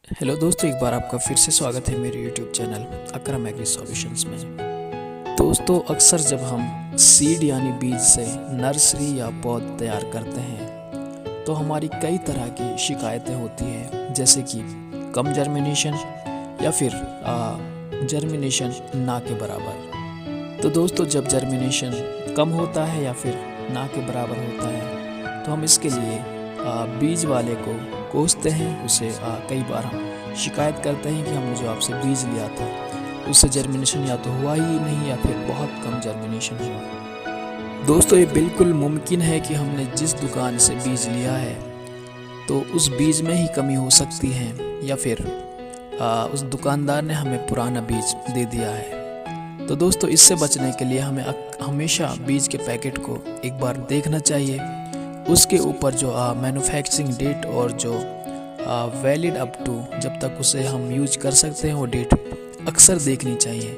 Hello दोस्तों, एक बार आपका फिर से स्वागत है मेरे YouTube चैनल अकरम एग्री सॉल्यूशंस में। दोस्तों, अक्सर जब हम सीड यानी बीज से नर्सरी या पौध तैयार करते हैं तो हमारी कई तरह की शिकायतें होती हैं, जैसे कि कम जर्मिनेशन या फिर जर्मिनेशन ना के बराबर। तो दोस्तों, जब जर्मिनेशन कम होता है या फिर ना के बराबर होता है तो हम इसके लिए बीज वाले को कोसते हैं। उसे कई बार हम शिकायत करते हैं कि हमने जो आपसे बीज लिया था उससे जर्मिनेशन या तो हुआ ही नहीं या फिर बहुत कम जर्मिनेशन हुआ। दोस्तों, ये बिल्कुल मुमकिन है कि हमने जिस दुकान से बीज लिया है तो उस बीज में ही कमी हो सकती है, या फिर उस दुकानदार ने हमें पुराना बीज दे दिया है। तो दोस्तों, इससे बचने के लिए हमें हमेशा बीज के पैकेट को एक बार देखना चाहिए। उसके ऊपर जो मैन्युफैक्चरिंग डेट और जो वैलिड अप टू जब तक उसे हम यूज कर सकते हैं वो डेट अक्सर देखनी चाहिए।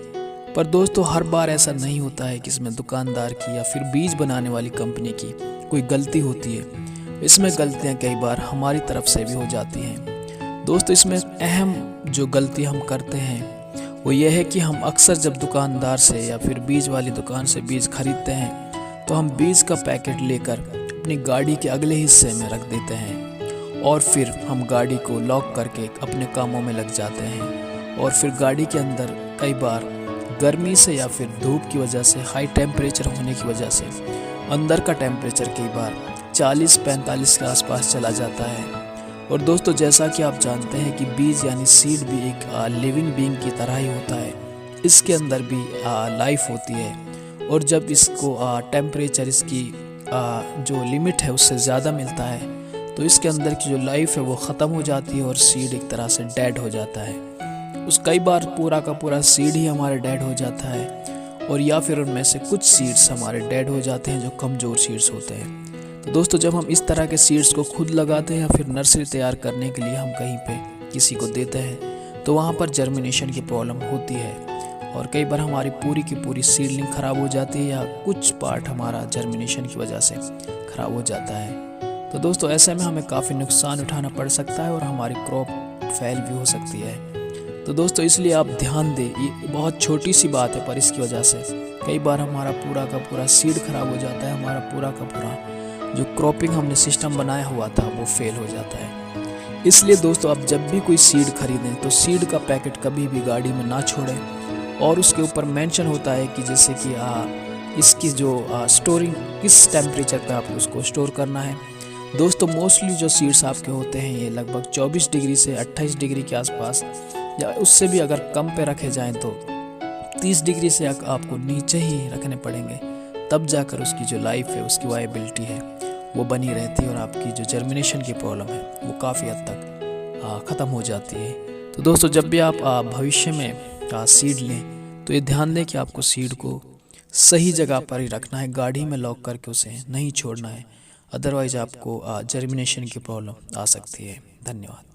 पर दोस्तों, हर बार ऐसा नहीं होता है कि इसमें दुकानदार की या फिर बीज बनाने वाली कंपनी की कोई गलती होती है। इसमें गलतियां कई बार हमारी तरफ से भी हो जाती हैं। दोस्तों, इसमें अहम जो गलती हम करते हैं वो ये है कि हम अक्सर जब दुकानदार से या फिर बीज वाली दुकान से बीज खरीदते हैं तो हम बीज का पैकेट लेकर अपनी गाड़ी के अगले हिस्से में रख देते हैं और फिर हम गाड़ी को लॉक करके अपने कामों में लग जाते हैं। और फिर गाड़ी के अंदर कई बार गर्मी से या फिर धूप की वजह से, हाई टेम्परेचर होने की वजह से अंदर का टेम्परेचर कई बार 40-45 के आसपास चला जाता है। और दोस्तों, जैसा कि आप जानते हैं कि बीज यानी सीड भी एक लिविंग बीइंग की तरह ही होता है। इसके अंदर भी लाइफ होती है, और जब इसको टेम्परेचर इसकी जो लिमिट है उससे ज़्यादा मिलता है तो इसके अंदर की जो लाइफ है वो ख़त्म हो जाती है और सीड एक तरह से डेड हो जाता है। उस कई बार पूरा का पूरा सीड ही हमारे डेड हो जाता है, और या फिर उनमें से कुछ सीड्स हमारे डेड हो जाते हैं जो कमज़ोर सीड्स होते हैं। तो दोस्तों, जब हम इस तरह के सीड्स को खुद लगाते हैं या फिर नर्सरी तैयार करने के लिए हम कहीं पे किसी को देते हैं तो वहाँ पर जर्मिनेशन की प्रॉब्लम होती है, और कई बार हमारी पूरी की पूरी सीडलिंग ख़राब हो जाती है या कुछ पार्ट हमारा जर्मिनेशन की वजह से ख़राब हो जाता है। तो दोस्तों, ऐसे में हमें काफ़ी नुकसान उठाना पड़ सकता है और हमारी क्रॉप फेल भी हो सकती है। तो दोस्तों, इसलिए आप ध्यान दें, ये बहुत छोटी सी बात है पर इसकी वजह से कई बार हमारा पूरा का पूरा सीड ख़राब हो जाता है। हमारा पूरा का पूरा जो क्रॉपिंग हमने सिस्टम बनाया हुआ था वो फेल हो जाता है। इसलिए दोस्तों, आप जब भी कोई सीड खरीदें तो सीड का पैकेट कभी भी गाड़ी में ना छोड़ें, और उसके ऊपर मेंशन होता है कि जैसे कि इसकी जो स्टोरिंग किस टेम्परेचर पे आपको उसको स्टोर करना है। दोस्तों, मोस्टली जो सीड्स आपके होते हैं ये लगभग 24 डिग्री से 28 डिग्री के आसपास, या उससे भी अगर कम पे रखे जाएं तो 30 डिग्री से आपको नीचे ही रखने पड़ेंगे, तब जाकर उसकी जो लाइफ है, उसकी वायबिलिटी है वो बनी रहती है और आपकी जो जर्मिनेशन की प्रॉब्लम है वो काफ़ी हद तक ख़त्म हो जाती है। तो दोस्तों, जब भी आप भविष्य में सीड लें तो ये ध्यान दें कि आपको सीड को सही जगह पर ही रखना है, गाड़ी में लॉक करके उसे नहीं छोड़ना है, अदरवाइज आपको जर्मिनेशन की प्रॉब्लम आ सकती है। धन्यवाद।